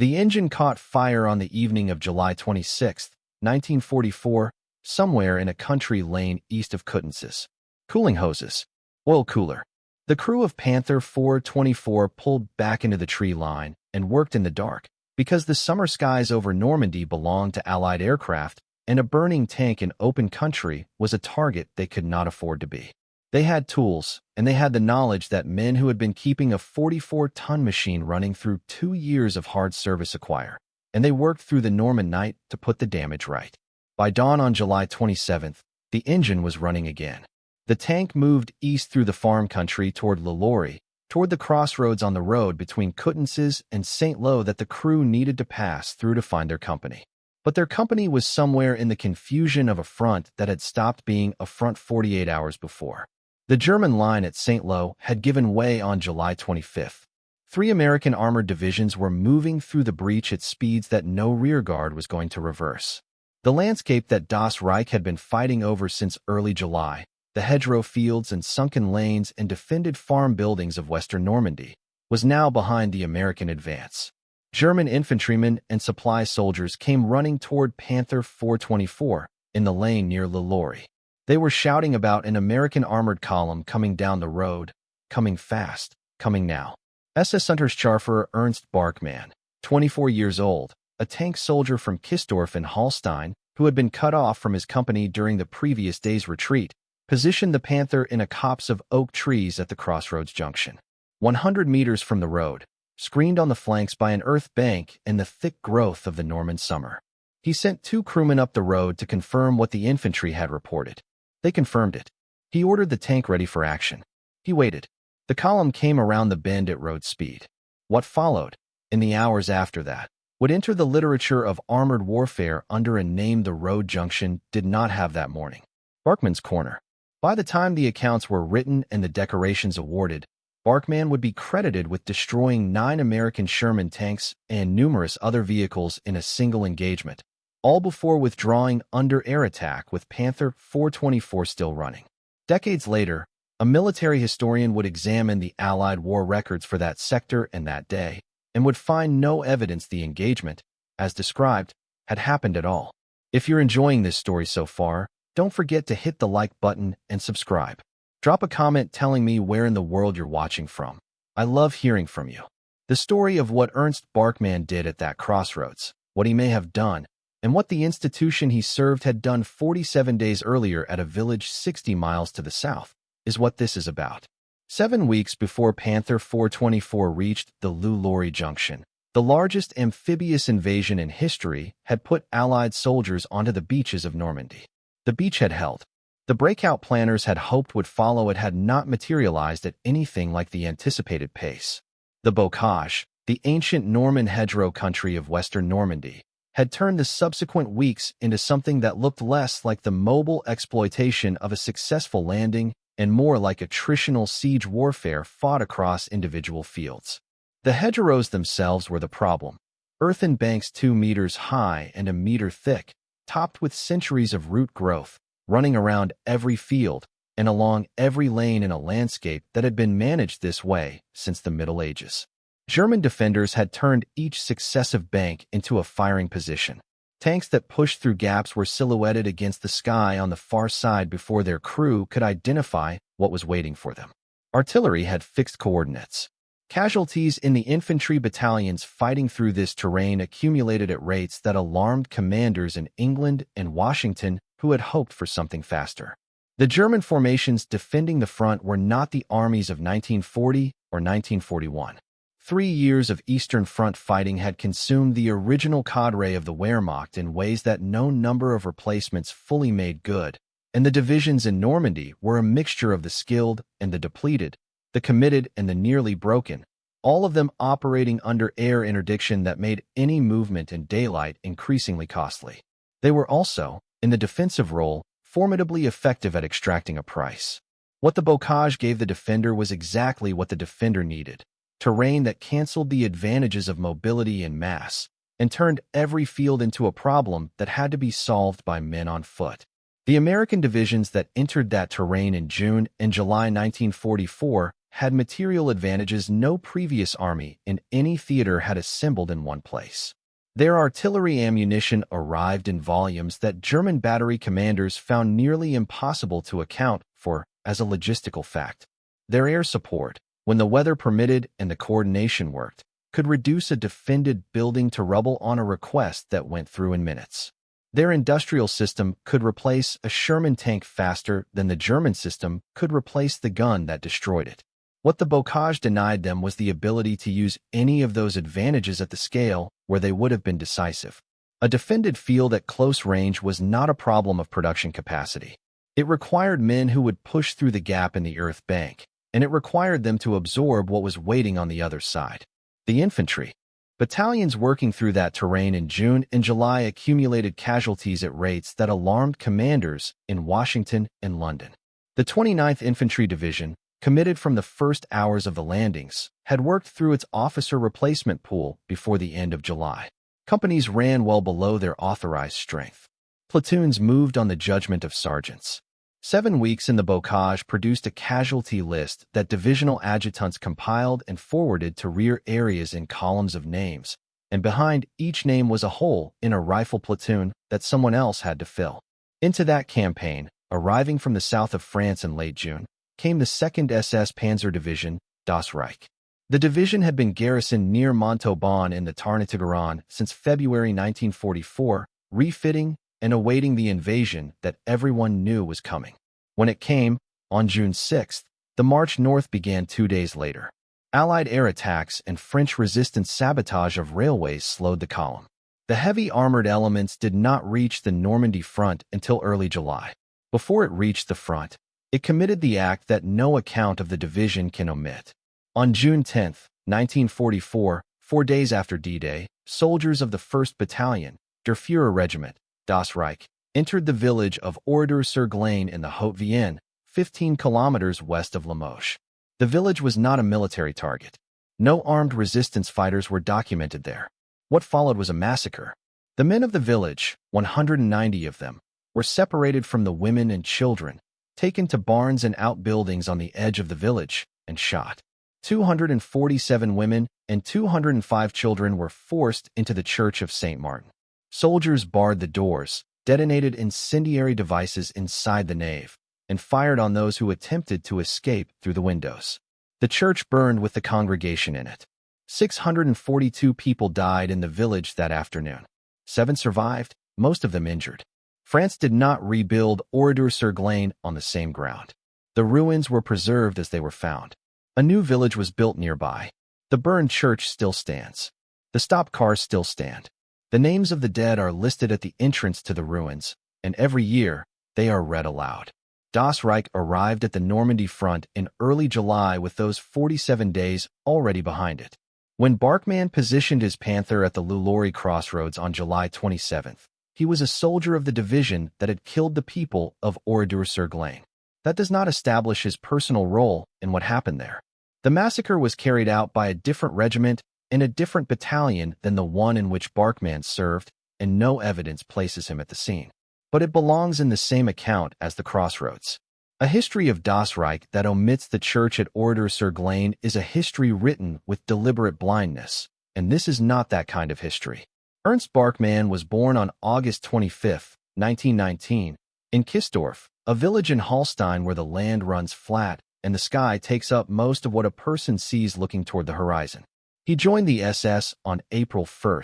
The engine caught fire on the evening of July 26, 1944, somewhere in a country lane east of Coutances. Cooling hoses. Oil cooler. The crew of Panther 424 pulled back into the tree line and worked in the dark, because the summer skies over Normandy belonged to Allied aircraft, and a burning tank in open country was a target they could not afford to be. They had tools, and they had the knowledge that men who had been keeping a 44-ton machine running through 2 years of hard service acquire, and they worked through the Norman night to put the damage right. By dawn on July 27th, the engine was running again. The tank moved east through the farm country toward Lorey, toward the crossroads on the road between Coutances and St. Lo that the crew needed to pass through to find their company. But their company was somewhere in the confusion of a front that had stopped being a front 48 hours before. The German line at St. Lo had given way on July 25th. 3 American armored divisions were moving through the breach at speeds that no rearguard was going to reverse. The landscape that Das Reich had been fighting over since early July, the hedgerow fields and sunken lanes and defended farm buildings of western Normandy, was now behind the American advance. German infantrymen and supply soldiers came running toward Panther 424 in the lane near Lorey. They were shouting about an American armored column coming down the road, coming fast, coming now. SS-Unterscharführer Ernst Barkmann, 24 years old, a tank soldier from Kistorf in Holstein, who had been cut off from his company during the previous day's retreat, positioned the Panther in a copse of oak trees at the crossroads junction. 100 meters from the road, screened on the flanks by an earth bank and the thick growth of the Norman summer. He sent 2 crewmen up the road to confirm what the infantry had reported. They confirmed it. He ordered the tank ready for action. He waited. The column came around the bend at road speed. What followed, in the hours after that, would enter the literature of armored warfare under a name the road junction did not have that morning. Barkmann's Corner. By the time the accounts were written and the decorations awarded, Barkmann would be credited with destroying 9 American Sherman tanks and numerous other vehicles in a single engagement, all before withdrawing under air attack with Panther 424 still running. Decades later, a military historian would examine the Allied war records for that sector and that day, and would find no evidence the engagement, as described, had happened at all. If you're enjoying this story so far, don't forget to hit the like button and subscribe. Drop a comment telling me where in the world you're watching from. I love hearing from you. The story of what Ernst Barkmann did at that crossroads, what he may have done, and what the institution he served had done 47 days earlier at a village 60 miles to the south, is what this is about. 7 weeks before Panther 424 reached the Lorey junction, the largest amphibious invasion in history had put Allied soldiers onto the beaches of Normandy. The beachhead held. The breakout planners had hoped would follow it had not materialized at anything like the anticipated pace. The Bocage, the ancient Norman hedgerow country of western Normandy, had turned the subsequent weeks into something that looked less like the mobile exploitation of a successful landing and more like attritional siege warfare fought across individual fields. The hedgerows themselves were the problem. Earthen banks 2 meters high and a meter thick, topped with centuries of root growth, running around every field and along every lane in a landscape that had been managed this way since the Middle Ages. German defenders had turned each successive bank into a firing position. Tanks that pushed through gaps were silhouetted against the sky on the far side before their crew could identify what was waiting for them. Artillery had fixed coordinates. Casualties in the infantry battalions fighting through this terrain accumulated at rates that alarmed commanders in England and Washington who had hoped for something faster. The German formations defending the front were not the armies of 1940 or 1941. 3 years of Eastern Front fighting had consumed the original cadre of the Wehrmacht in ways that no number of replacements fully made good, and the divisions in Normandy were a mixture of the skilled and the depleted, the committed and the nearly broken, all of them operating under air interdiction that made any movement in daylight increasingly costly. They were also, in the defensive role, formidably effective at extracting a price. What the Bocage gave the defender was exactly what the defender needed: terrain that canceled the advantages of mobility and mass, and turned every field into a problem that had to be solved by men on foot. The American divisions that entered that terrain in June and July 1944 had material advantages no previous army in any theater had assembled in one place. Their artillery ammunition arrived in volumes that German battery commanders found nearly impossible to account for as a logistical fact. Their air support, when the weather permitted and the coordination worked, could reduce a defended building to rubble on a request that went through in minutes. Their industrial system could replace a Sherman tank faster than the German system could replace the gun that destroyed it. What the Bocage denied them was the ability to use any of those advantages at the scale where they would have been decisive. A defended field at close range was not a problem of production capacity. It required men who would push through the gap in the earth bank, and it required them to absorb what was waiting on the other side. The infantry. Battalions working through that terrain in June and July accumulated casualties at rates that alarmed commanders in Washington and London. The 29th Infantry Division, committed from the first hours of the landings, had worked through its officer replacement pool before the end of July. Companies ran well below their authorized strength. Platoons moved on the judgment of sergeants. 7 weeks in the Bocage produced a casualty list that divisional adjutants compiled and forwarded to rear areas in columns of names, and behind each name was a hole in a rifle platoon that someone else had to fill. Into that campaign, arriving from the south of France in late June, came the 2nd SS Panzer Division, Das Reich. The division had been garrisoned near Montauban in the Tarn-et-Garonne since February 1944, refitting and awaiting the invasion that everyone knew was coming. When it came, on June 6th, the march north began 2 days later. Allied air attacks and French resistance sabotage of railways slowed the column. The heavy armored elements did not reach the Normandy front until early July. Before it reached the front, it committed the act that no account of the division can omit. On June 10, 1944, 4 days after D-Day, soldiers of the 1st Battalion, Der Führer Regiment, Das Reich, entered the village of Oradour-sur-Glane in the Haute-Vienne, 15 kilometers west of Limoges. The village was not a military target. No armed resistance fighters were documented there. What followed was a massacre. The men of the village, 190 of them, were separated from the women and children, taken to barns and outbuildings on the edge of the village, and shot. 247 women and 205 children were forced into the Church of St. Martin. Soldiers barred the doors, detonated incendiary devices inside the nave, and fired on those who attempted to escape through the windows. The church burned with the congregation in it. 642 people died in the village that afternoon. 7 survived, most of them injured. France did not rebuild Oradour-sur-Glane on the same ground. The ruins were preserved as they were found. A new village was built nearby. The burned church still stands. The stopped cars still stand. The names of the dead are listed at the entrance to the ruins, and every year they are read aloud. Das Reich arrived at the Normandy front in early July with those 47 days already behind it. When Barkmann positioned his Panther at the Lorey crossroads on July 27th, he was a soldier of the division that had killed the people of Oradour-sur-Glane. That does not establish his personal role in what happened there. The massacre was carried out by a different regiment in a different battalion than the one in which Barkmann served, and no evidence places him at the scene. But it belongs in the same account as the crossroads. A history of Das Reich that omits the church at Oradour-sur-Glane is a history written with deliberate blindness, and this is not that kind of history. Ernst Barkmann was born on August 25, 1919, in Kisdorf, a village in Holstein where the land runs flat and the sky takes up most of what a person sees looking toward the horizon. He joined the SS on April 1,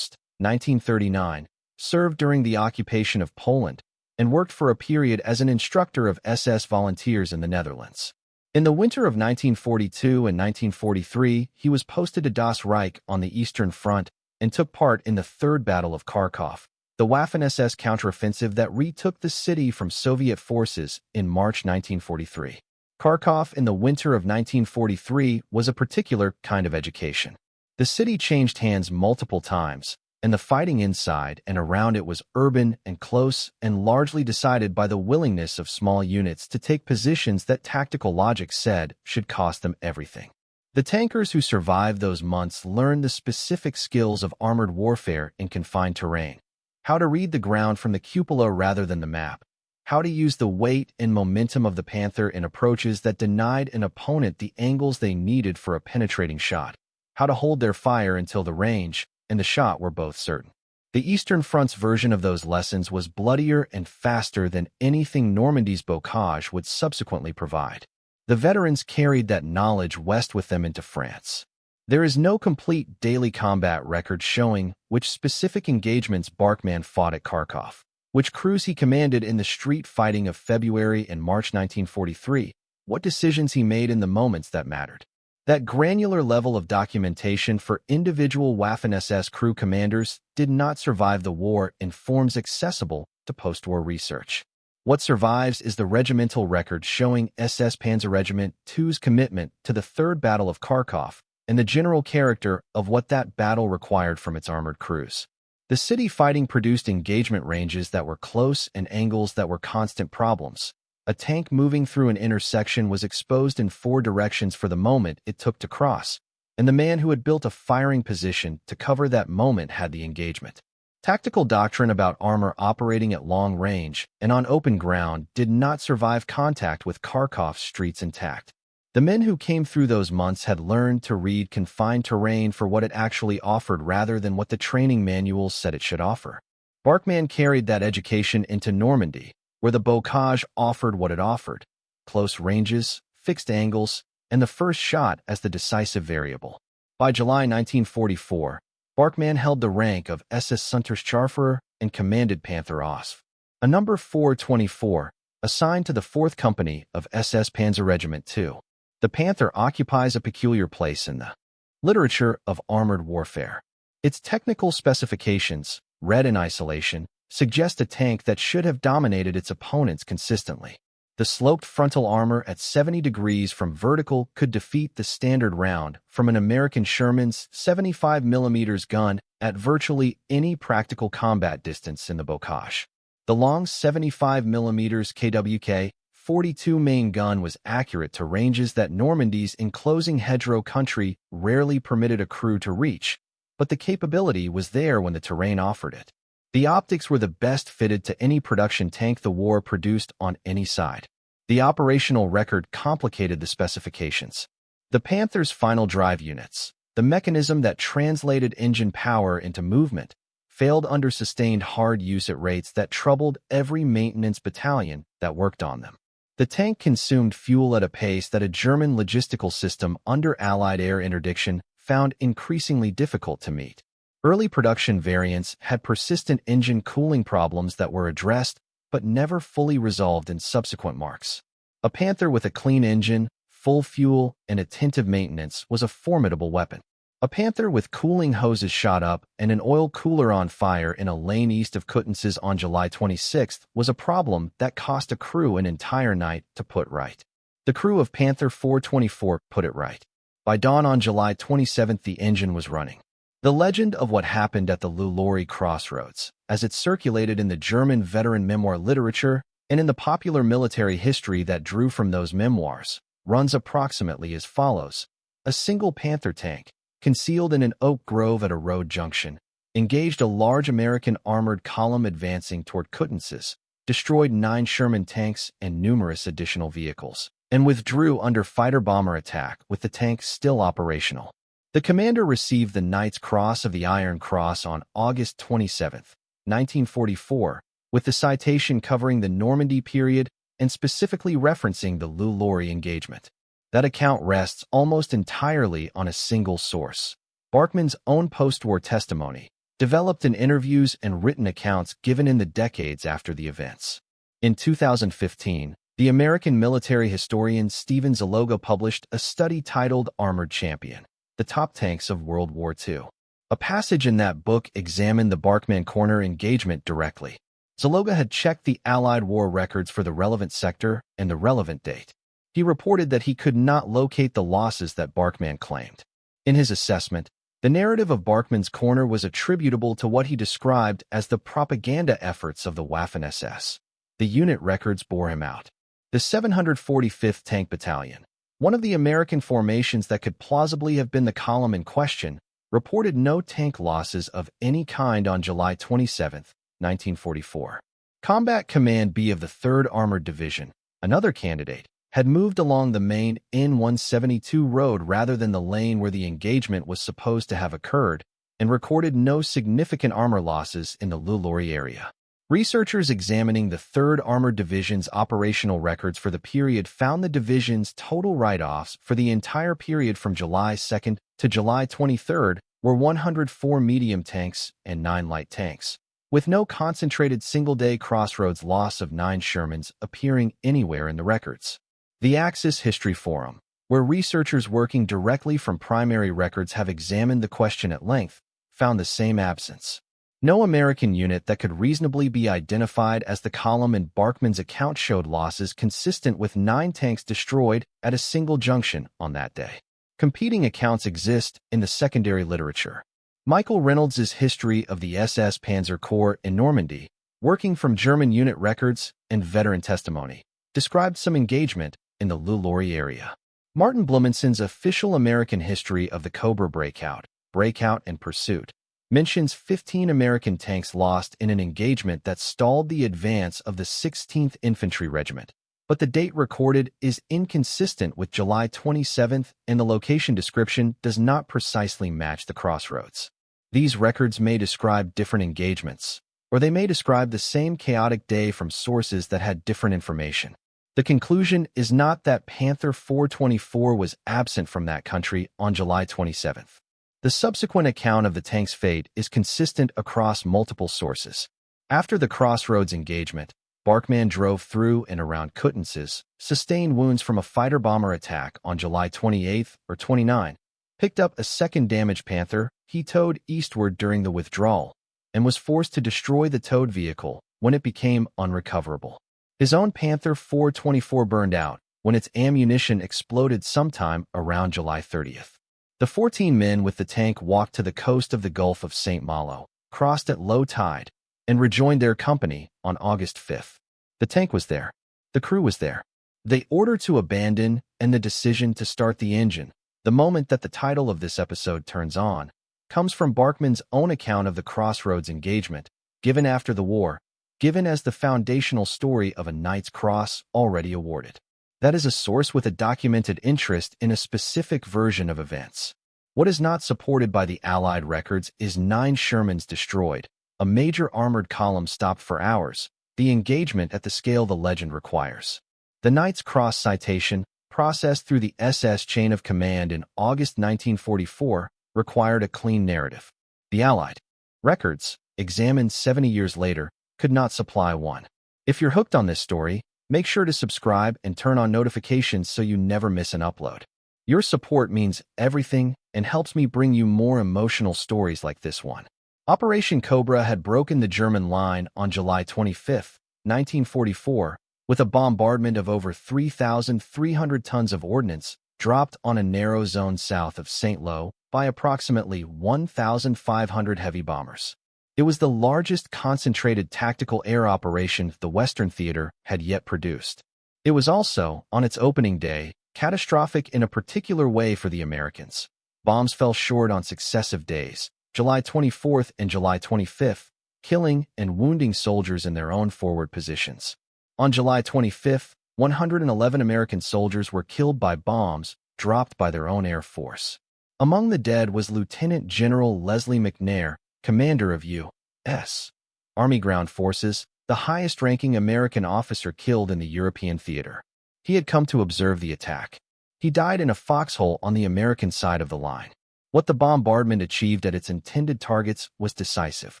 1939, served during the occupation of Poland, and worked for a period as an instructor of SS volunteers in the Netherlands. In the winter of 1942 and 1943, he was posted to Das Reich on the Eastern Front and took part in the Third Battle of Kharkov, the Waffen-SS counteroffensive that retook the city from Soviet forces in March 1943. Kharkov in the winter of 1943 was a particular kind of education. The city changed hands multiple times, and the fighting inside and around it was urban and close and largely decided by the willingness of small units to take positions that tactical logic said should cost them everything. The tankers who survived those months learned the specific skills of armored warfare in confined terrain, how to read the ground from the cupola rather than the map, how to use the weight and momentum of the Panther in approaches that denied an opponent the angles they needed for a penetrating shot, how to hold their fire until the range and the shot were both certain. The Eastern Front's version of those lessons was bloodier and faster than anything Normandy's Bocage would subsequently provide. The veterans carried that knowledge west with them into France. There is no complete daily combat record showing which specific engagements Barkmann fought at Kharkov, which crews he commanded in the street fighting of February and March 1943, what decisions he made in the moments that mattered. That granular level of documentation for individual Waffen-SS crew commanders did not survive the war in forms accessible to post-war research. What survives is the regimental record showing SS Panzer Regiment 2's commitment to the Third Battle of Kharkov and the general character of what that battle required from its armored crews. The city fighting produced engagement ranges that were close and angles that were constant problems. A tank moving through an intersection was exposed in 4 directions for the moment it took to cross, and the man who had built a firing position to cover that moment had the engagement. Tactical doctrine about armor operating at long range and on open ground did not survive contact with Kharkov's streets intact. The men who came through those months had learned to read confined terrain for what it actually offered rather than what the training manuals said it should offer. Barkmann carried that education into Normandy, where the Bocage offered what it offered: close ranges, fixed angles, and the first shot as the decisive variable. By July 1944, Barkmann held the rank of SS-Unterscharführer and commanded Panther OSF, a number 424, assigned to the 4th Company of SS Panzer Regiment 2. The Panther occupies a peculiar place in the literature of armored warfare. Its technical specifications, read in isolation, suggest a tank that should have dominated its opponents consistently. The sloped frontal armor at 70 degrees from vertical could defeat the standard round from an American Sherman's 75mm gun at virtually any practical combat distance in the Bocage. The long 75mm KWK 42 main gun was accurate to ranges that Normandy's enclosing hedgerow country rarely permitted a crew to reach, but the capability was there when the terrain offered it. The optics were the best fitted to any production tank the war produced on any side. The operational record complicated the specifications. The Panther's final drive units, the mechanism that translated engine power into movement, failed under sustained hard use at rates that troubled every maintenance battalion that worked on them. The tank consumed fuel at a pace that a German logistical system under Allied air interdiction found increasingly difficult to meet. Early production variants had persistent engine cooling problems that were addressed but never fully resolved in subsequent marks. A Panther with a clean engine, full fuel, and attentive maintenance was a formidable weapon. A Panther with cooling hoses shot up and an oil cooler on fire in a lane east of Coutances on July 26th was a problem that cost a crew an entire night to put right. The crew of Panther 424 put it right. By dawn on July 27th, the engine was running. The legend of what happened at the Lorey crossroads, as it circulated in the German veteran memoir literature and in the popular military history that drew from those memoirs, runs approximately as follows. A single Panther tank, concealed in an oak grove at a road junction, engaged a large American armored column advancing toward Coutances, destroyed 9 Sherman tanks and numerous additional vehicles, and withdrew under fighter-bomber attack with the tank still operational. The commander received the Knight's Cross of the Iron Cross on August 27, 1944, with the citation covering the Normandy period and specifically referencing the Lorey engagement. That account rests almost entirely on a single source: Barkmann's own post-war testimony, developed in interviews and written accounts given in the decades after the events. In 2015, the American military historian Stephen Zaloga published a study titled Armored Champion: The Top Tanks of World War II. A passage in that book examined the Barkmann corner engagement directly. Zaloga had checked the Allied war records for the relevant sector and the relevant date. He reported that he could not locate the losses that Barkmann claimed. In his assessment, the narrative of Barkmann's corner was attributable to what he described as the propaganda efforts of the Waffen-SS. The unit records bore him out. The 745th Tank Battalion, one of the American formations that could plausibly have been the column in question, reported no tank losses of any kind on July 27, 1944. Combat Command B of the 3rd Armored Division, another candidate, had moved along the main N-172 road rather than the lane where the engagement was supposed to have occurred, and recorded no significant armor losses in the Lorey area. Researchers examining the 3rd Armored Division's operational records for the period found the division's total write-offs for the entire period from July 2nd to July 23rd were 104 medium tanks and 9 light tanks, with no concentrated single-day crossroads loss of 9 Shermans appearing anywhere in the records. The Axis History Forum, where researchers working directly from primary records have examined the question at length, found the same absence. No American unit that could reasonably be identified as the column in Barkmann's account showed losses consistent with 9 tanks destroyed at a single junction on that day. Competing accounts exist in the secondary literature. Michael Reynolds's History of the SS Panzer Corps in Normandy, working from German unit records and veteran testimony, described some engagement in the Lorey area. Martin Blumenson's Official American History of the Cobra Breakout and Pursuit mentions 15 American tanks lost in an engagement that stalled the advance of the 16th Infantry Regiment, but the date recorded is inconsistent with July 27th and the location description does not precisely match the crossroads. These records may describe different engagements, or they may describe the same chaotic day from sources that had different information. The conclusion is not that Panther 424 was absent from that country on July 27th. The subsequent account of the tank's fate is consistent across multiple sources. After the crossroads engagement, Barkmann drove through and around Kutnitz, sustained wounds from a fighter-bomber attack on July 28 or 29, picked up a second damaged Panther he towed eastward during the withdrawal, and was forced to destroy the towed vehicle when it became unrecoverable. His own Panther 424 burned out when its ammunition exploded sometime around July 30th. The 14 men with the tank walked to the coast of the Gulf of St. Malo, crossed at low tide, and rejoined their company on August 5th. The tank was there. The crew was there. The order to abandon and the decision to start the engine, the moment that the title of this episode turns on, comes from Barkmann's own account of the crossroads engagement, given after the war, given as the foundational story of a Knight's Cross already awarded. That is a source with a documented interest in a specific version of events. What is not supported by the Allied records is 9 Shermans destroyed, a major armored column stopped for hours, the engagement at the scale the legend requires. The Knight's Cross citation, processed through the SS chain of command in August 1944, required a clean narrative. The Allied records, examined 70 years later, could not supply one. If you're hooked on this story, make sure to subscribe and turn on notifications so you never miss an upload. Your support means everything and helps me bring you more emotional stories like this one. Operation Cobra had broken the German line on July 25, 1944, with a bombardment of over 3,300 tons of ordnance dropped on a narrow zone south of St. Lo by approximately 1,500 heavy bombers. It was the largest concentrated tactical air operation the Western Theater had yet produced. It was also, on its opening day, catastrophic in a particular way for the Americans. Bombs fell short on successive days, July 24th and July 25th, killing and wounding soldiers in their own forward positions. On July 25th, 111 American soldiers were killed by bombs dropped by their own air force. Among the dead was Lieutenant General Leslie McNair, commander of U.S. Army Ground Forces, the highest-ranking American officer killed in the European theater. He had come to observe the attack. He died in a foxhole on the American side of the line. What the bombardment achieved at its intended targets was decisive.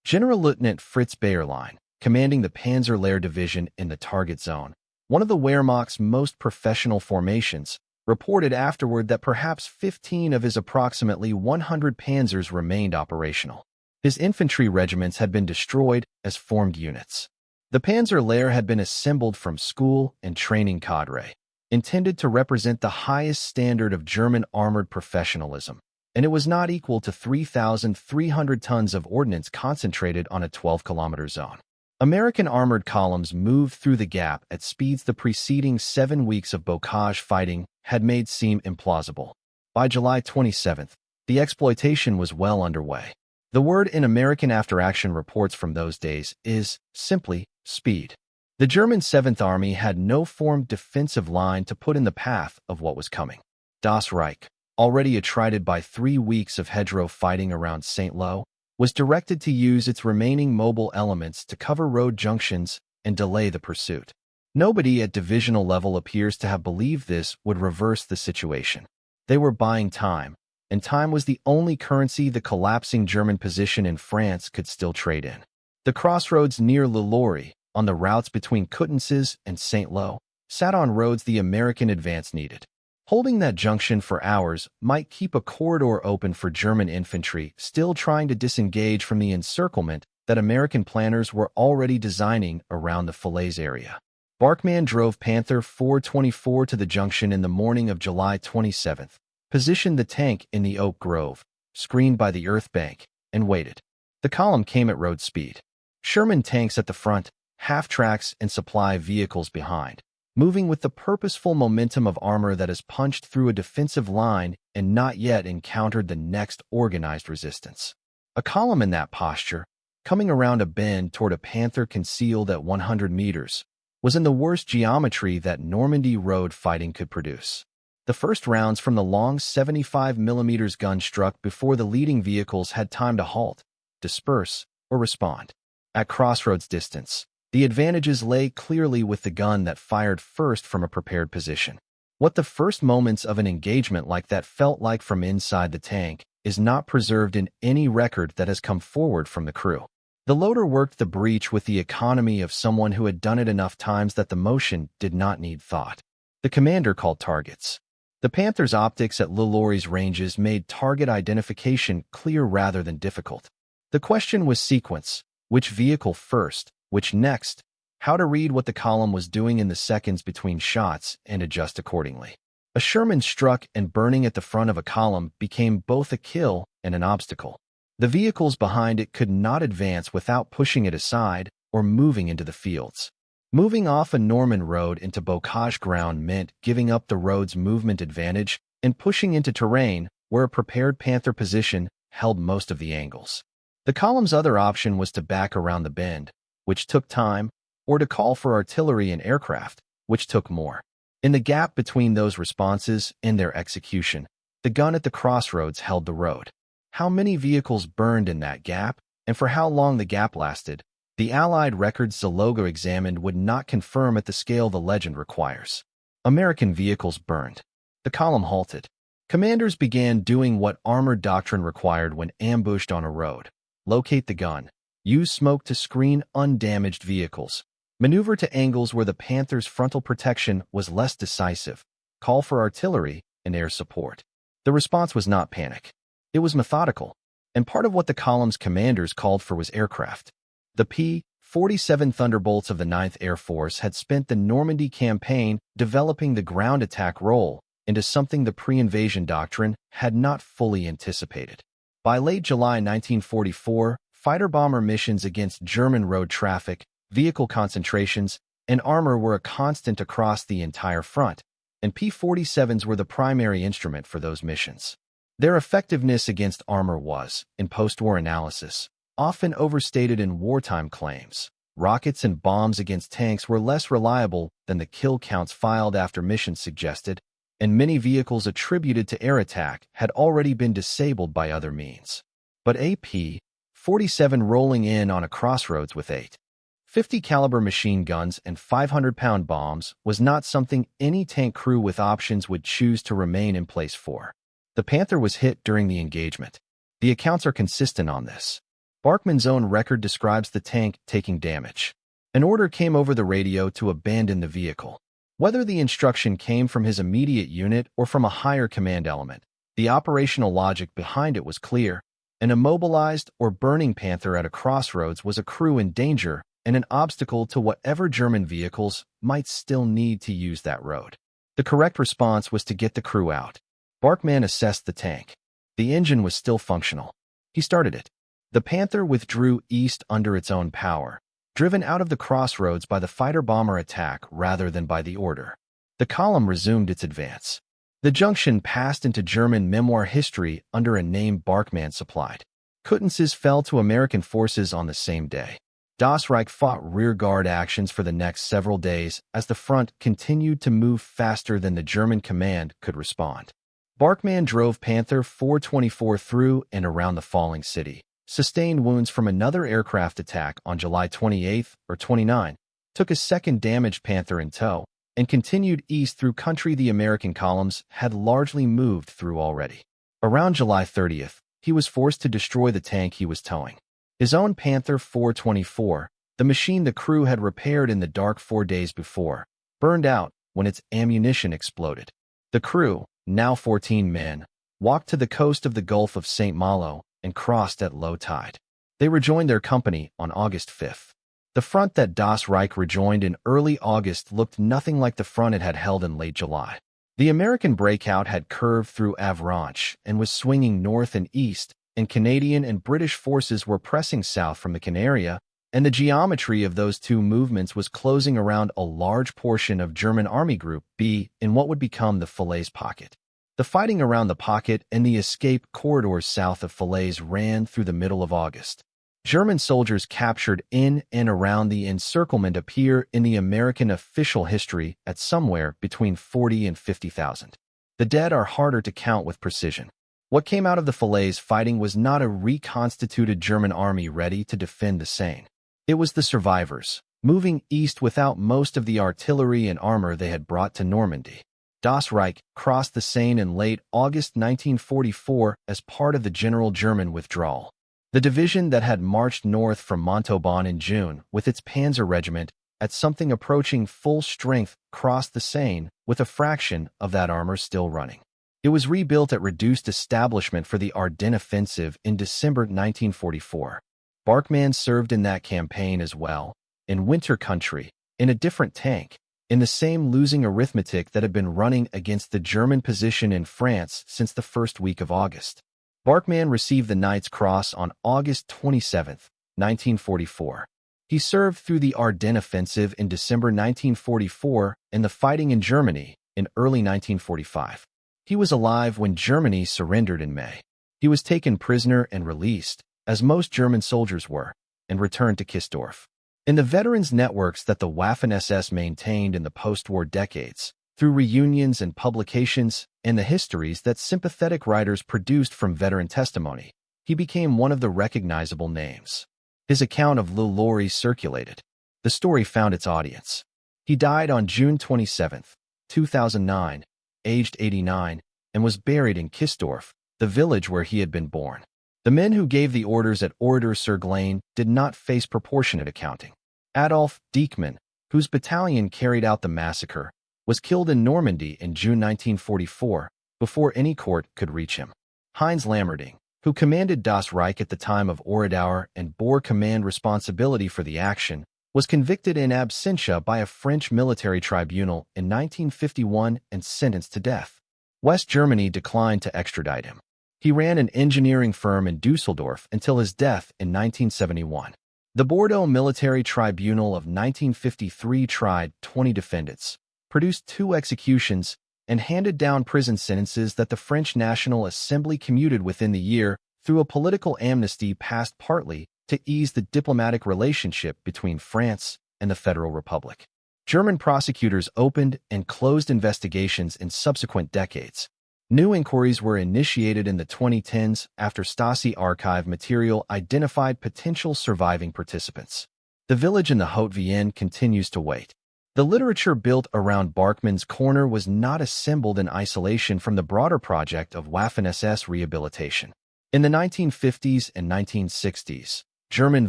General Lieutenant Fritz Bayerlein, commanding the Panzer Lehr Division in the target zone, one of the Wehrmacht's most professional formations, reported afterward that perhaps 15 of his approximately 100 panzers remained operational. His infantry regiments had been destroyed as formed units. The Panzer Lehr had been assembled from school and training cadre, intended to represent the highest standard of German armored professionalism, and it was not equal to 3,300 tons of ordnance concentrated on a 12-kilometer zone. American armored columns moved through the gap at speeds the preceding 7 weeks of Bocage fighting had made seem implausible. By July 27th, the exploitation was well underway. The word in American after-action reports from those days is, simply, Speed. The German 7th Army had no formed defensive line to put in the path of what was coming. Das Reich, already attrited by 3 weeks of hedgerow fighting around St. Lo, was directed to use its remaining mobile elements to cover road junctions and delay the pursuit. Nobody at divisional level appears to have believed this would reverse the situation. They were buying time, and time was the only currency the collapsing German position in France could still trade in. The crossroads near Lorey, on the routes between Coutances and St. Lo, sat on roads the American advance needed. Holding that junction for hours might keep a corridor open for German infantry still trying to disengage from the encirclement that American planners were already designing around the Falaise area. Barkmann drove Panther 424 to the junction in the morning of July 27th, positioned the tank in the oak grove, screened by the earth bank, and waited. The column came at road speed. Sherman tanks at the front, half-tracks and supply vehicles behind, moving with the purposeful momentum of armor that has punched through a defensive line and not yet encountered the next organized resistance. A column in that posture, coming around a bend toward a Panther concealed at 100 meters, was in the worst geometry that Normandy road fighting could produce. The first rounds from the long 75mm gun struck before the leading vehicles had time to halt, disperse, or respond. At crossroads distance, the advantages lay clearly with the gun that fired first from a prepared position. What the first moments of an engagement like that felt like from inside the tank is not preserved in any record that has come forward from the crew. The loader worked the breach with the economy of someone who had done it enough times that the motion did not need thought. The commander called targets. The Panther's optics at Lorey's ranges made target identification clear rather than difficult. The question was sequence: which vehicle first, which next, how to read what the column was doing in the seconds between shots and adjust accordingly. A Sherman struck and burning at the front of a column became both a kill and an obstacle. The vehicles behind it could not advance without pushing it aside or moving into the fields. Moving off a Norman road into Bocage ground meant giving up the road's movement advantage and pushing into terrain where a prepared Panther position held most of the angles. The column's other option was to back around the bend, which took time, or to call for artillery and aircraft, which took more. In the gap between those responses and their execution, the gun at the crossroads held the road. How many vehicles burned in that gap, and for how long the gap lasted, the Allied records the logo examined would not confirm at the scale the legend requires. American vehicles burned. The column halted. Commanders began doing what armored doctrine required when ambushed on a road: locate the gun, use smoke to screen undamaged vehicles, maneuver to angles where the Panther's frontal protection was less decisive, call for artillery and air support. The response was not panic. It was methodical, and part of what the column's commanders called for was aircraft. The P-47 Thunderbolts of the 9th Air Force had spent the Normandy campaign developing the ground attack role into something the pre-invasion doctrine had not fully anticipated. By late July 1944, fighter-bomber missions against German road traffic, vehicle concentrations, and armor were a constant across the entire front, and P-47s were the primary instrument for those missions. Their effectiveness against armor was, in post-war analysis, often overstated in wartime claims. Rockets and bombs against tanks were less reliable than the kill counts filed after missions suggested, and many vehicles attributed to air attack had already been disabled by other means. But a P-47 rolling in on a crossroads with 8.50 caliber machine guns and 500-pound bombs was not something any tank crew with options would choose to remain in place for. The Panther was hit during the engagement. The accounts are consistent on this. Barkmann's own record describes the tank taking damage. An order came over the radio to abandon the vehicle. Whether the instruction came from his immediate unit or from a higher command element, the operational logic behind it was clear. An immobilized or burning Panther at a crossroads was a crew in danger and an obstacle to whatever German vehicles might still need to use that road. The correct response was to get the crew out. Barkmann assessed the tank. The engine was still functional. He started it. The Panther withdrew east under its own power, driven out of the crossroads by the fighter-bomber attack rather than by the order. The column resumed its advance. The junction passed into German memoir history under a name Barkmann supplied. Coutances fell to American forces on the same day. Das Reich fought rearguard actions for the next several days as the front continued to move faster than the German command could respond. Barkmann drove Panther 424 through and around the falling city, sustained wounds from another aircraft attack on July 28 or 29, took a second damaged Panther in tow, and continued east through country the American columns had largely moved through already. Around July 30th, he was forced to destroy the tank he was towing. His own Panther 424, the machine the crew had repaired in the dark 4 days before, burned out when its ammunition exploded. The crew, now 14 men, walked to the coast of the Gulf of St. Malo and crossed at low tide. They rejoined their company on August 5th. The front that Das Reich rejoined in early August looked nothing like the front it had held in late July. The American Breakout had curved through Avranches and was swinging north and east, and Canadian and British forces were pressing south from the Canaria, and the geometry of those two movements was closing around a large portion of German Army Group B in what would become the Falaise Pocket. The fighting around the pocket and the escape corridors south of Falaise ran through the middle of August. German soldiers captured in and around the encirclement appear in the American official history at somewhere between 40 and 50,000. The dead are harder to count with precision. What came out of the Falaise fighting was not a reconstituted German army ready to defend the Seine. It was the survivors, moving east without most of the artillery and armor they had brought to Normandy. Das Reich crossed the Seine in late August 1944 as part of the general German withdrawal. The division that had marched north from Montauban in June with its Panzer regiment at something approaching full strength crossed the Seine with a fraction of that armor still running. It was rebuilt at reduced establishment for the Ardennes offensive in December 1944. Barkmann served in that campaign as well, in winter country, in a different tank, in the same losing arithmetic that had been running against the German position in France since the first week of August. Barkmann received the Knight's Cross on August 27, 1944. He served through the Ardennes offensive in December 1944 and the fighting in Germany in early 1945. He was alive when Germany surrendered in May. He was taken prisoner and released, as most German soldiers were, and returned to Kisdorf. In the veterans' networks that the Waffen-SS maintained in the post-war decades, through reunions and publications, and the histories that sympathetic writers produced from veteran testimony, he became one of the recognizable names. His account of Lorey circulated. The story found its audience. He died on June 27, 2009, aged 89, and was buried in Kisdorf, the village where he had been born. The men who gave the orders at Oradour-sur-Glane did not face proportionate accounting. Adolf Diekmann, whose battalion carried out the massacre, was killed in Normandy in June 1944 before any court could reach him. Heinz Lammerding, who commanded Das Reich at the time of Oradour and bore command responsibility for the action, was convicted in absentia by a French military tribunal in 1951 and sentenced to death. West Germany declined to extradite him. He ran an engineering firm in Dusseldorf until his death in 1971. The Bordeaux Military Tribunal of 1953 tried 20 defendants, produced 2 executions, and handed down prison sentences that the French National Assembly commuted within the year through a political amnesty passed partly to ease the diplomatic relationship between France and the Federal Republic. German prosecutors opened and closed investigations in subsequent decades. New inquiries were initiated in the 2010s after Stasi archive material identified potential surviving participants. The village in the Haute-Vienne continues to wait. The literature built around Barkmann's corner was not assembled in isolation from the broader project of Waffen-SS rehabilitation. In the 1950s and 1960s, German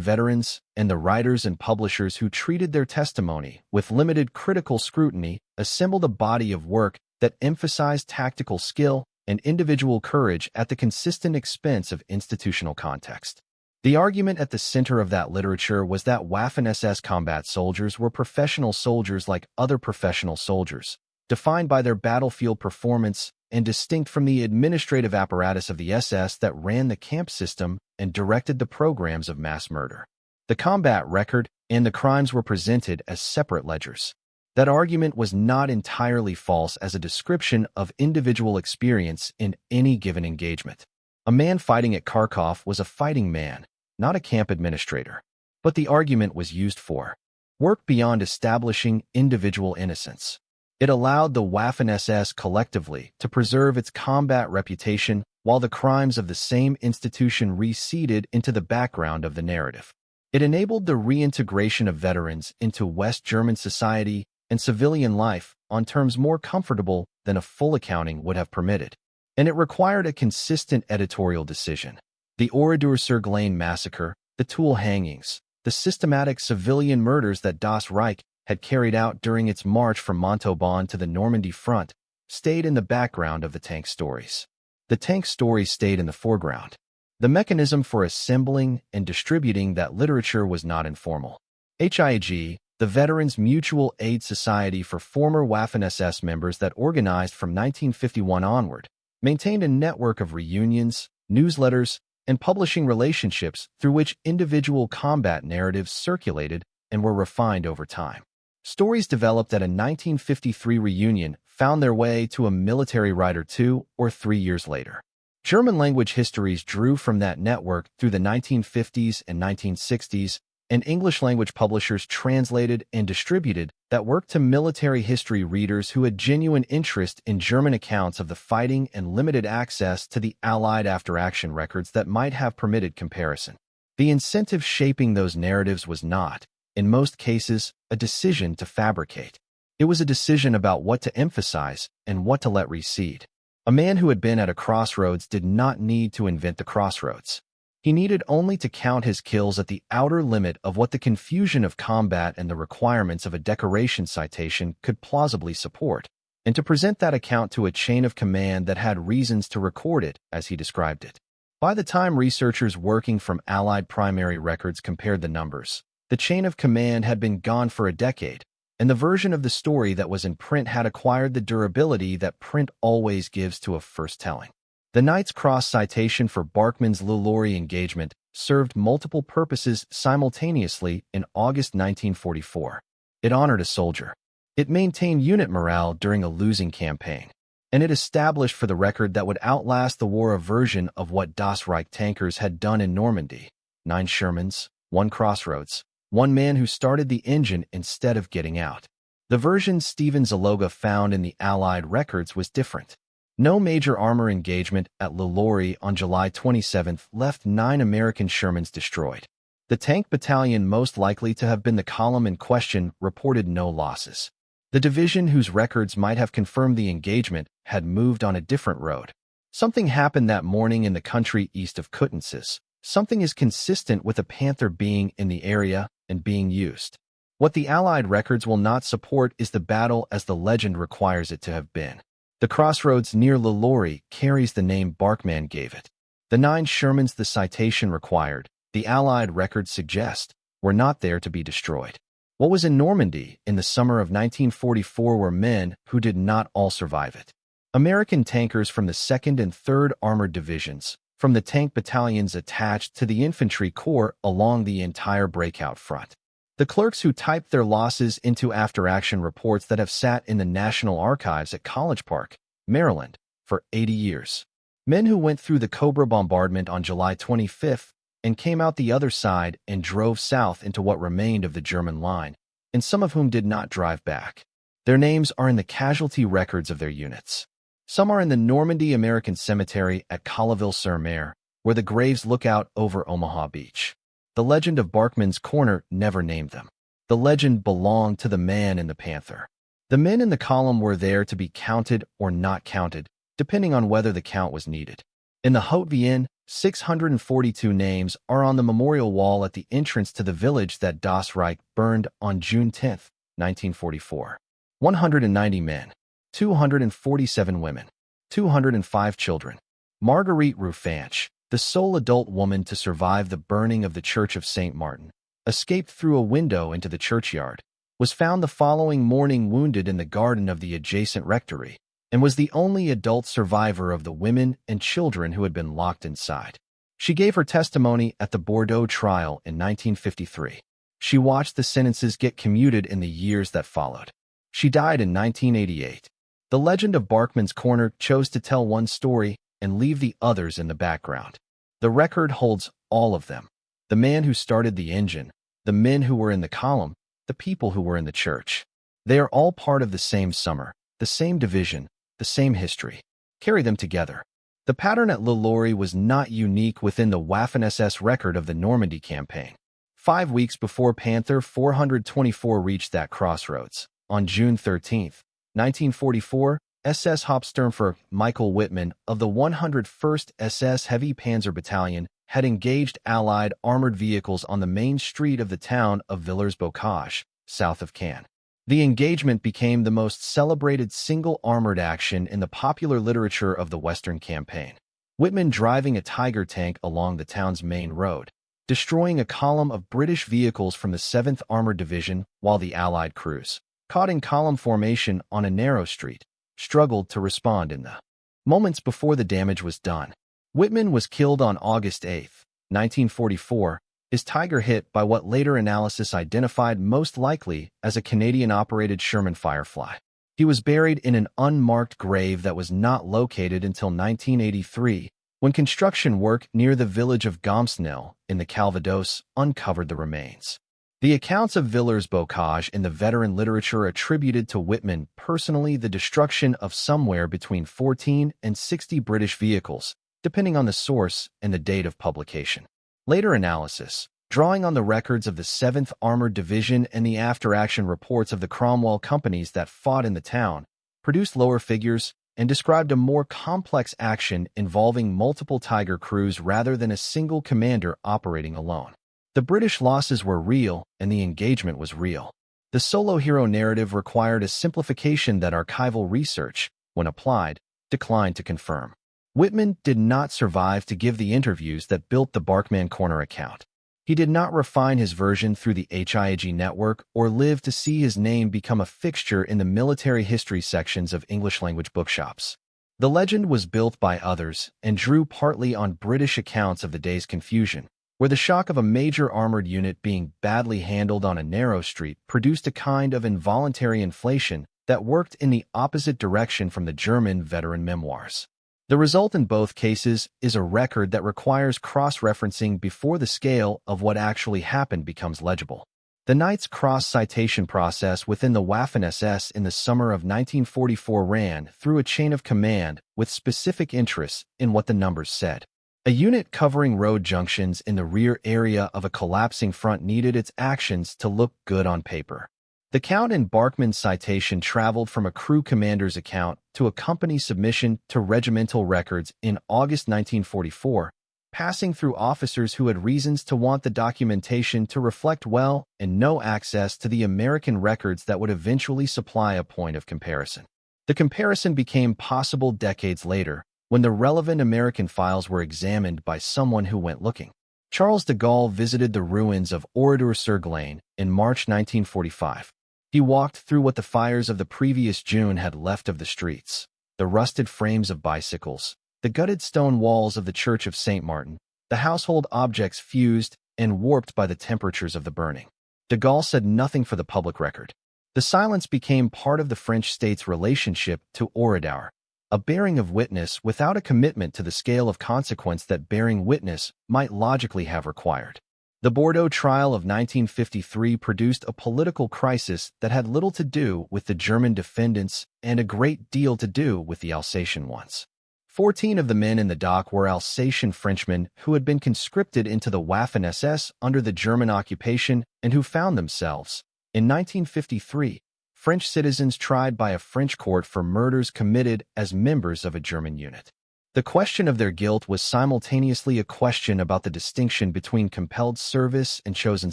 veterans and the writers and publishers who treated their testimony with limited critical scrutiny assembled a body of work that emphasized tactical skill and individual courage at the consistent expense of institutional context. The argument at the center of that literature was that Waffen-SS combat soldiers were professional soldiers like other professional soldiers, defined by their battlefield performance and distinct from the administrative apparatus of the SS that ran the camp system and directed the programs of mass murder. The combat record and the crimes were presented as separate ledgers. That argument was not entirely false as a description of individual experience in any given engagement. A man fighting at Kharkov was a fighting man, not a camp administrator. But the argument was used for work beyond establishing individual innocence. It allowed the Waffen-SS collectively to preserve its combat reputation while the crimes of the same institution receded into the background of the narrative. It enabled the reintegration of veterans into West German society and civilian life on terms more comfortable than a full accounting would have permitted. And it required a consistent editorial decision. The Oradour-sur-Glane massacre, the Toul hangings, the systematic civilian murders that Das Reich had carried out during its march from Montauban to the Normandy front stayed in the background of the tank stories. The tank stories stayed in the foreground. The mechanism for assembling and distributing that literature was not informal. HIG, the Veterans Mutual Aid Society for former Waffen-SS members that organized from 1951 onward, maintained a network of reunions, newsletters, and publishing relationships through which individual combat narratives circulated and were refined over time. Stories developed at a 1953 reunion found their way to a military writer 2 or 3 years later. German-language histories drew from that network through the 1950s and 1960s, and English-language publishers translated and distributed that work to military history readers who had genuine interest in German accounts of the fighting and limited access to the Allied after-action records that might have permitted comparison. The incentive shaping those narratives was not, in most cases, a decision to fabricate. It was a decision about what to emphasize and what to let recede. A man who had been at a crossroads did not need to invent the crossroads. He needed only to count his kills at the outer limit of what the confusion of combat and the requirements of a decoration citation could plausibly support, and to present that account to a chain of command that had reasons to record it, as he described it. By the time researchers working from Allied primary records compared the numbers, the chain of command had been gone for a decade, and the version of the story that was in print had acquired the durability that print always gives to a first telling. The Knight's Cross citation for Barkmann's Lorey engagement served multiple purposes simultaneously in August 1944. It honored a soldier. It maintained unit morale during a losing campaign. And it established for the record that would outlast the war a version of what Das Reich tankers had done in Normandy. 9 Shermans, 1 crossroads, 1 man who started the engine instead of getting out. The version Stephen Zaloga found in the Allied records was different. No major armor engagement at Lorey on July 27 left 9 American Shermans destroyed. The Tank Battalion, most likely to have been the column in question, reported no losses. The division whose records might have confirmed the engagement had moved on a different road. Something happened that morning in the country east of Coutances. Something is consistent with a Panther being in the area and being used. What the Allied records will not support is the battle as the legend requires it to have been. The crossroads near Lorey carries the name Barkmann gave it. The 9 Shermans the citation required, the Allied records suggest, were not there to be destroyed. What was in Normandy in the summer of 1944 were men who did not all survive it. American tankers from the 2nd and 3rd Armored Divisions, from the tank battalions attached to the infantry corps along the entire Breakout front. The clerks who typed their losses into after-action reports that have sat in the National Archives at College Park, Maryland, for 80 years. Men who went through the Cobra bombardment on July 25 and came out the other side and drove south into what remained of the German line, and some of whom did not drive back. Their names are in the casualty records of their units. Some are in the Normandy American Cemetery at Colleville-sur-Mer, where the graves look out over Omaha Beach. The legend of Barkmann's Corner never named them. The legend belonged to the man in the Panther. The men in the column were there to be counted or not counted, depending on whether the count was needed. In the Haute-Vienne, 642 names are on the memorial wall at the entrance to the village that Das Reich burned on June 10, 1944. 190 men, 247 women, 205 children. Marguerite Rufanch, the sole adult woman to survive the burning of the Church of St. Martin, escaped through a window into the churchyard, was found the following morning wounded in the garden of the adjacent rectory, and was the only adult survivor of the women and children who had been locked inside. She gave her testimony at the Bordeaux trial in 1953. She watched the sentences get commuted in the years that followed. She died in 1988. The legend of Barkmann's Corner chose to tell one story and leave the others in the background. The record holds all of them. The man who started the engine, the men who were in the column, the people who were in the church. They are all part of the same summer, the same division, the same history. Carry them together. The pattern at Lorey was not unique within the Waffen-SS record of the Normandy campaign. 5 weeks before Panther 424 reached that crossroads, on June 13, 1944, SS Hauptsturmführer Michael Wittmann of the 101st SS Heavy Panzer Battalion had engaged Allied armored vehicles on the main street of the town of Villers-Bocage, south of Caen. The engagement became the most celebrated single armored action in the popular literature of the Western Campaign. Wittmann driving a Tiger tank along the town's main road, destroying a column of British vehicles from the 7th Armored Division, while the Allied crews, caught in column formation on a narrow street, struggled to respond in the moments before the damage was done. Wittmann was killed on August 8, 1944, his Tiger hit by what later analysis identified most likely as a Canadian-operated Sherman Firefly. He was buried in an unmarked grave that was not located until 1983, when construction work near the village of Gomsnil in the Calvados uncovered the remains. The accounts of Villers-Bocage in the veteran literature attributed to Wittmann personally the destruction of somewhere between 14 and 60 British vehicles, depending on the source and the date of publication. Later analysis, drawing on the records of the 7th Armored Division and the after-action reports of the Cromwell companies that fought in the town, produced lower figures and described a more complex action involving multiple Tiger crews rather than a single commander operating alone. The British losses were real, and the engagement was real. The solo hero narrative required a simplification that archival research, when applied, declined to confirm. Wittmann did not survive to give the interviews that built the Barkmann Corner account. He did not refine his version through the HIAG network or live to see his name become a fixture in the military history sections of English-language bookshops. The legend was built by others and drew partly on British accounts of the day's confusion, where the shock of a major armored unit being badly handled on a narrow street produced a kind of involuntary inflation that worked in the opposite direction from the German veteran memoirs. The result in both cases is a record that requires cross-referencing before the scale of what actually happened becomes legible. The Knight's cross-citation process within the Waffen-SS in the summer of 1944 ran through a chain of command with specific interests in what the numbers said. A unit covering road junctions in the rear area of a collapsing front needed its actions to look good on paper. The count in Barkmann's citation traveled from a crew commander's account to a company submission to regimental records in August 1944, passing through officers who had reasons to want the documentation to reflect well and no access to the American records that would eventually supply a point of comparison. The comparison became possible decades later, when the relevant American files were examined by someone who went looking. Charles de Gaulle visited the ruins of Oradour-sur-Glane in March 1945. He walked through what the fires of the previous June had left of the streets, the rusted frames of bicycles, the gutted stone walls of the Church of St. Martin, the household objects fused and warped by the temperatures of the burning. De Gaulle said nothing for the public record. The silence became part of the French state's relationship to Oradour, a bearing of witness without a commitment to the scale of consequence that bearing witness might logically have required. The Bordeaux trial of 1953 produced a political crisis that had little to do with the German defendants and a great deal to do with the Alsatian ones. 14 of the men in the dock were Alsatian Frenchmen who had been conscripted into the Waffen-SS under the German occupation and who found themselves, in 1953, French citizens tried by a French court for murders committed as members of a German unit. The question of their guilt was simultaneously a question about the distinction between compelled service and chosen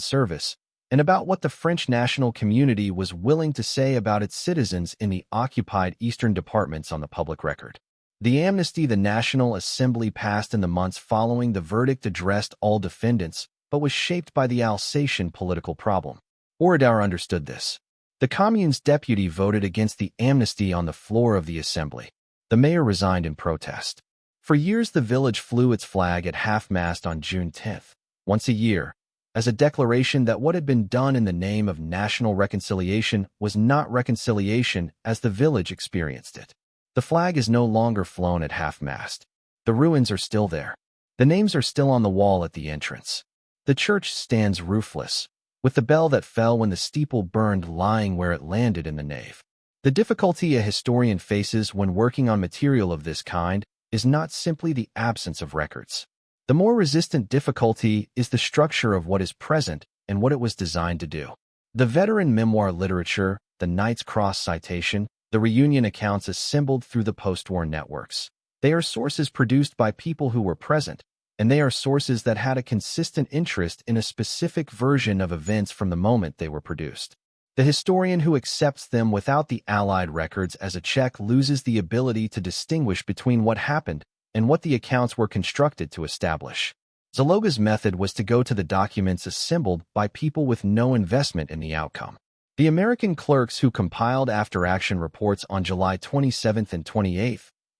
service, and about what the French national community was willing to say about its citizens in the occupied eastern departments on the public record. The amnesty the National Assembly passed in the months following the verdict addressed all defendants, but was shaped by the Alsatian political problem. Oradour understood this. The Commune's deputy voted against the amnesty on the floor of the Assembly. The mayor resigned in protest. For years, the village flew its flag at half-mast on June 10, once a year, as a declaration that what had been done in the name of national reconciliation was not reconciliation as the village experienced it. The flag is no longer flown at half-mast. The ruins are still there. The names are still on the wall at the entrance. The church stands roofless, with the bell that fell when the steeple burned lying where it landed in the nave. The difficulty a historian faces when working on material of this kind is not simply the absence of records. The more resistant difficulty is the structure of what is present and what it was designed to do. The veteran memoir literature, the Knight's Cross citation, the reunion accounts assembled through the postwar networks. They are sources produced by people who were present, and they are sources that had a consistent interest in a specific version of events from the moment they were produced. The historian who accepts them without the Allied records as a check loses the ability to distinguish between what happened and what the accounts were constructed to establish. Zaloga's method was to go to the documents assembled by people with no investment in the outcome. The American clerks who compiled after-action reports on July 27 and 28,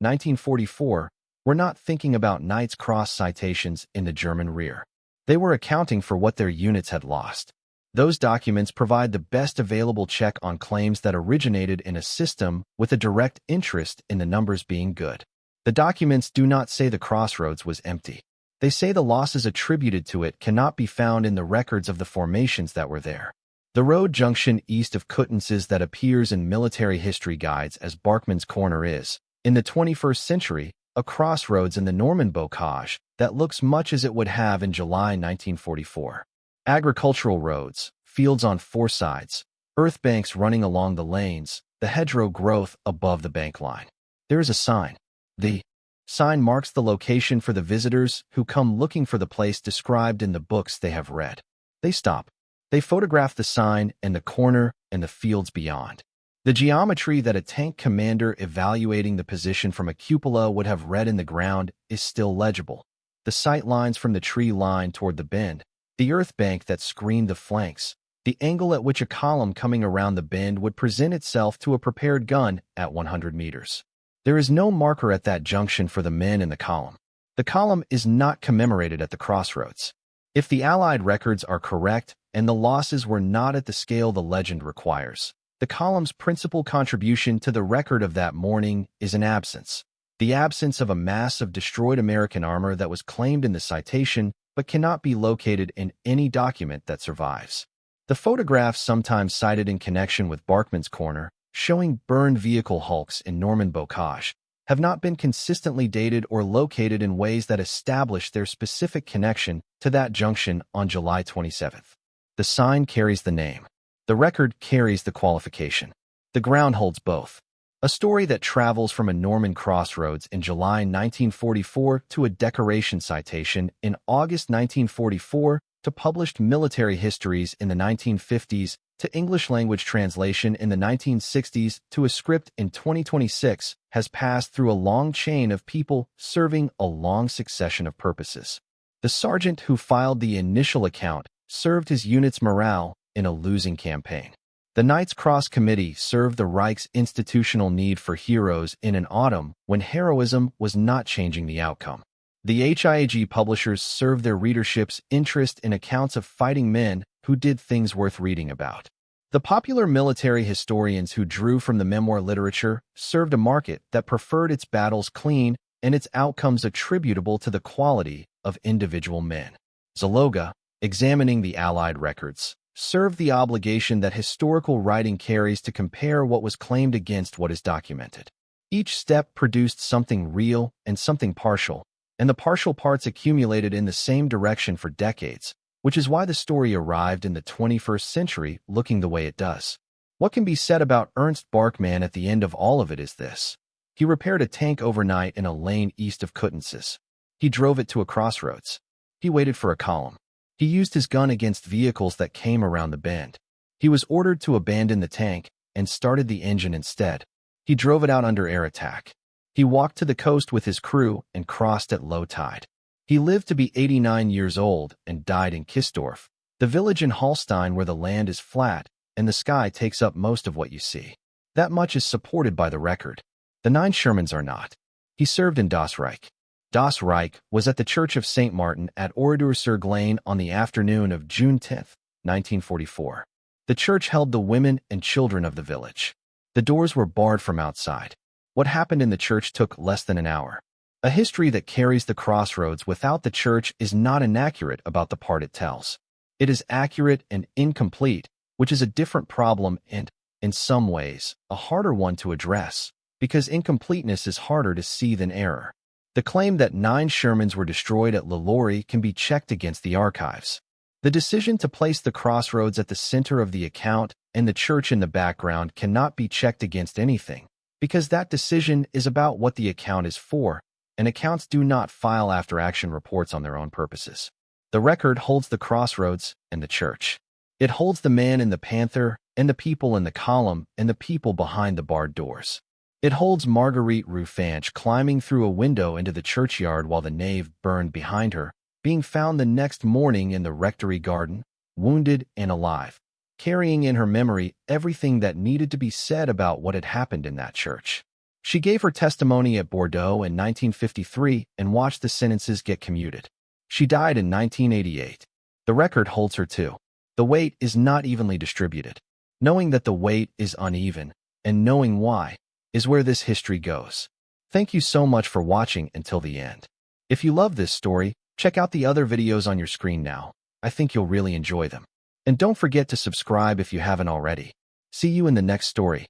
1944, were not thinking about Knight's Cross citations in the German rear. They were accounting for what their units had lost. Those documents provide the best available check on claims that originated in a system with a direct interest in the numbers being good. The documents do not say the crossroads was empty. They say the losses attributed to it cannot be found in the records of the formations that were there. The road junction east of Coutances that appears in military history guides as Barkmann's Corner is, in the 21st century, a crossroads in the Norman Bocage that looks much as it would have in July 1944. Agricultural roads, fields on four sides, earth banks running along the lanes, the hedgerow growth above the bank line. There is a sign. The sign marks the location for the visitors who come looking for the place described in the books they have read. They stop. They photograph the sign and the corner and the fields beyond. The geometry that a tank commander evaluating the position from a cupola would have read in the ground is still legible. The sight lines from the tree line toward the bend, the earth bank that screened the flanks, the angle at which a column coming around the bend would present itself to a prepared gun at 100 meters. There is no marker at that junction for the men in the column. The column is not commemorated at the crossroads. If the Allied records are correct and the losses were not at the scale the legend requires, the column's principal contribution to the record of that morning is an absence. The absence of a mass of destroyed American armor that was claimed in the citation but cannot be located in any document that survives. The photographs sometimes cited in connection with Barkmann's Corner, showing burned vehicle hulks in Norman Bocage, have not been consistently dated or located in ways that establish their specific connection to that junction on July 27th. The sign carries the name. The record carries the qualification. The ground holds both. A story that travels from a Norman crossroads in July 1944 to a decoration citation in August 1944 to published military histories in the 1950s to English-language translation in the 1960s to a script in 2026 has passed through a long chain of people serving a long succession of purposes. The sergeant who filed the initial account served his unit's morale in a losing campaign. The Knight's Cross Committee served the Reich's institutional need for heroes in an autumn when heroism was not changing the outcome. The HIAG publishers served their readership's interest in accounts of fighting men who did things worth reading about. The popular military historians who drew from the memoir literature served a market that preferred its battles clean and its outcomes attributable to the quality of individual men. Zaloga, examining the Allied records, served the obligation that historical writing carries to compare what was claimed against what is documented. Each step produced something real and something partial, and the partial parts accumulated in the same direction for decades, which is why the story arrived in the 21st century looking the way it does. What can be said about Ernst Barkmann at the end of all of it is this. He repaired a tank overnight in a lane east of Coutances. He drove it to a crossroads. He waited for a column. He used his gun against vehicles that came around the bend. He was ordered to abandon the tank and started the engine instead. He drove it out under air attack. He walked to the coast with his crew and crossed at low tide. He lived to be 89 years old and died in Kisdorf, the village in Holstein where the land is flat and the sky takes up most of what you see. That much is supported by the record. The 9 Shermans are not. He served in Das Reich. Das Reich was at the Church of St. Martin at Oradour-sur-Glane on the afternoon of June 10, 1944. The church held the women and children of the village. The doors were barred from outside. What happened in the church took less than an hour. A history that carries the crossroads without the church is not inaccurate about the part it tells. It is accurate and incomplete, which is a different problem and, in some ways, a harder one to address, because incompleteness is harder to see than error. The claim that 9 Shermans were destroyed at Lorey can be checked against the archives. The decision to place the crossroads at the center of the account and the church in the background cannot be checked against anything, because that decision is about what the account is for, and accounts do not file after-action reports on their own purposes. The record holds the crossroads and the church. It holds the man in the Panther and the people in the column and the people behind the barred doors. It holds Marguerite Rufanch climbing through a window into the churchyard while the nave burned behind her, being found the next morning in the rectory garden, wounded and alive, carrying in her memory everything that needed to be said about what had happened in that church. She gave her testimony at Bordeaux in 1953 and watched the sentences get commuted. She died in 1988. The record holds her too. The weight is not evenly distributed. Knowing that the weight is uneven, and knowing why, is where this history goes. Thank you so much for watching until the end. If you love this story, check out the other videos on your screen now. I think you'll really enjoy them. And don't forget to subscribe if you haven't already. See you in the next story.